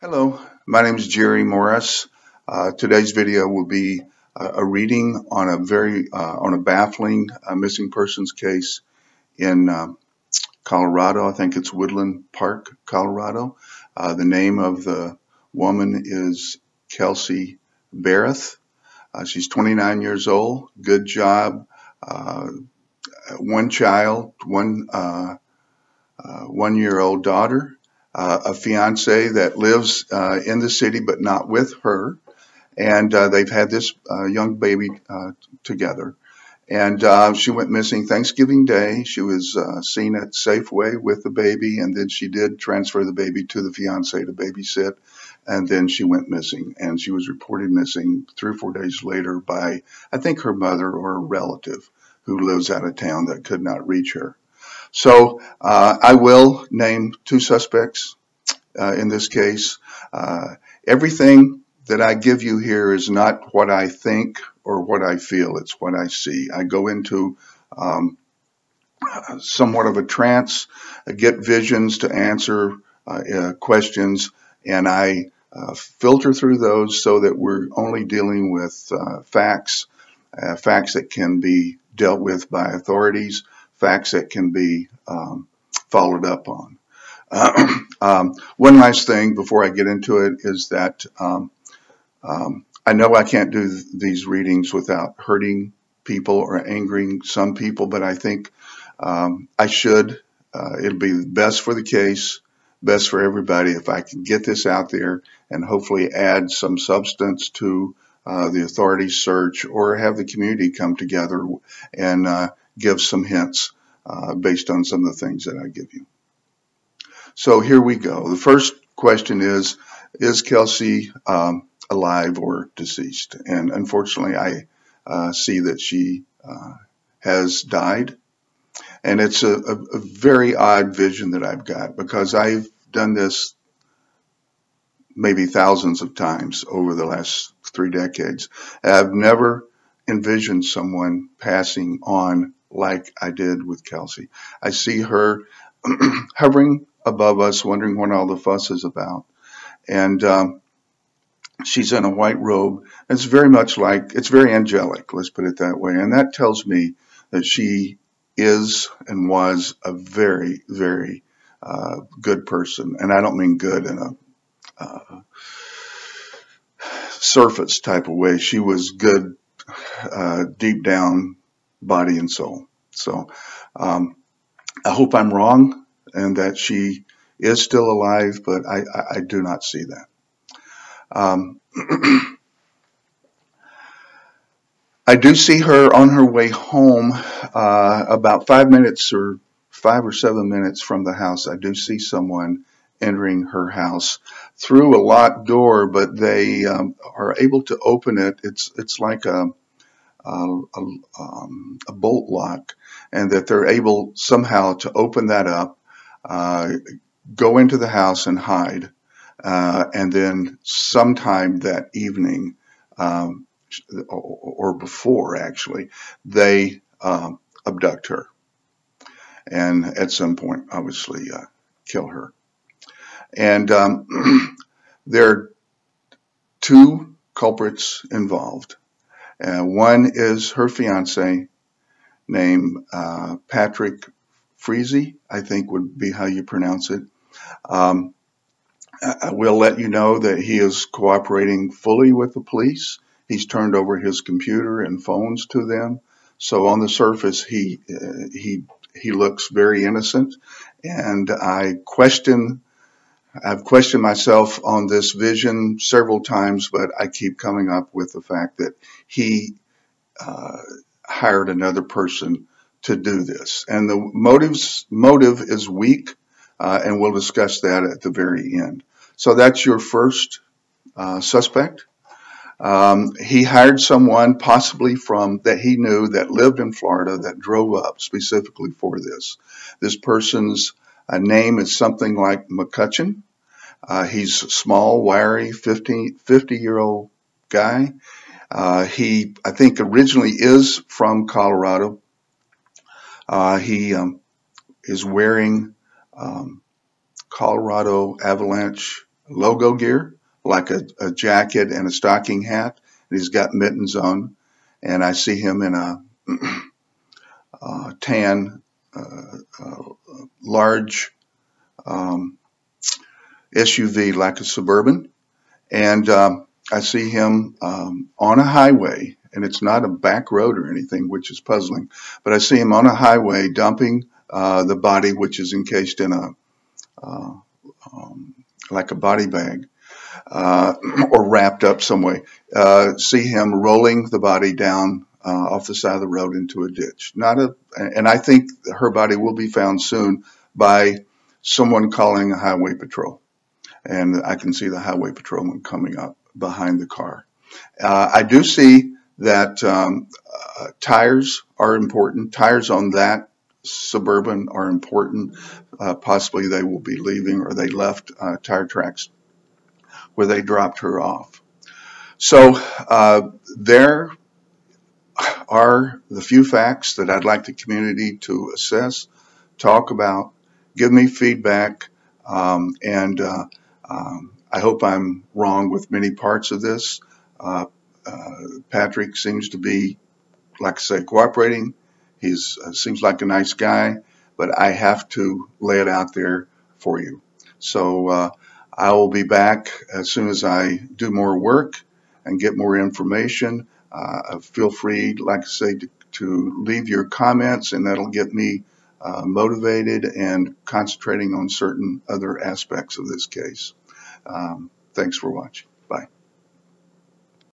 Hello, my name is Jerry Morris. Today's video will be a reading on a baffling missing persons case in Colorado. I think it's Woodland Park, Colorado. The name of the woman is Kelsey Berreth. She's 29 years old. Good job. One child, one-year-old daughter. A fiance that lives in the city but not with her, and they've had this young baby together. And she went missing Thanksgiving Day. She was seen at Safeway with the baby, and then she did transfer the baby to the fiance to babysit, and then she went missing. And she was reported missing 3 or 4 days later by, I think, her mother or a relative who lives out of town that could not reach her. So I will name 2 suspects in this case. Everything that I give you here is not what I think or what I feel. It's what I see. I go into somewhat of a trance, get visions to answer questions, and I filter through those so that we're only dealing with facts that can be dealt with by authorities, facts that can be followed up on. One last thing before I get into it is that I know I can't do these readings without hurting people or angering some people, but I think I should. It'll be best for the case, best for everybody if I can get this out there and hopefully add some substance to the authorities' search, or have the community come together and give some hints based on some of the things that I give you. So here we go. The first question is Kelsey alive or deceased? And unfortunately, I see that she has died. And it's a very odd vision that I've got, because I've done this maybe thousands of times over the last 3 decades. I've never envisioned someone passing on like I did with Kelsey. I see her hovering above us, wondering what all the fuss is about. And she's in a white robe. It's very much like, it's very angelic, let's put it that way. And that tells me that she is and was a very, very good person. And I don't mean good in a surface type of way. She was good deep down, body and soul. So I hope I'm wrong and that she is still alive, but I do not see that. I do see her on her way home, about 5 minutes or 5 or 7 minutes from the house. I do see someone entering her house through a locked door, but they are able to open it. It's like a bolt lock, and that they're able somehow to open that up, go into the house and hide, and then sometime that evening, or before actually, they abduct her, and at some point obviously kill her. And there are 2 culprits involved. One is her fiance, named Patrick Freezy, I think would be how you pronounce it. I will let you know that he is cooperating fully with the police. He's turned over his computer and phones to them. So on the surface, he looks very innocent. And I've questioned myself on this vision several times, but I keep coming up with the fact that he hired another person to do this. And the motive is weak, and we'll discuss that at the very end. So that's your first suspect. He hired someone possibly from that he knew that lived in Florida that drove up specifically for this. This person's name is something like McCutcheon. He's small, wiry, 50-year-old guy. He, I think, originally is from Colorado. He is wearing Colorado Avalanche logo gear, like a jacket and a stocking hat, and he's got mittens on. And I see him in a tan, large SUV, like a Suburban. And I see him on a highway, and it's not a back road or anything, which is puzzling. But I see him on a highway dumping the body, which is encased in a like a body bag, or wrapped up some way. See him rolling the body down off the side of the road into a ditch. And I think her body will be found soon by someone calling a highway patrol. And I can see the highway patrolman coming up behind the car. I do see that tires are important. Tires on that Suburban are important. Possibly they will be leaving, or they left tire tracks where they dropped her off. So there are the few facts that I'd like the community to assess, talk about, give me feedback, and I hope I'm wrong with many parts of this. Patrick seems to be, like I say, cooperating. He seems like a nice guy, but I have to lay it out there for you. So I will be back as soon as I do more work and get more information. Feel free, like I say, to leave your comments, and that'll get me motivated and concentrating on certain other aspects of this case. Thanks for watching. Bye.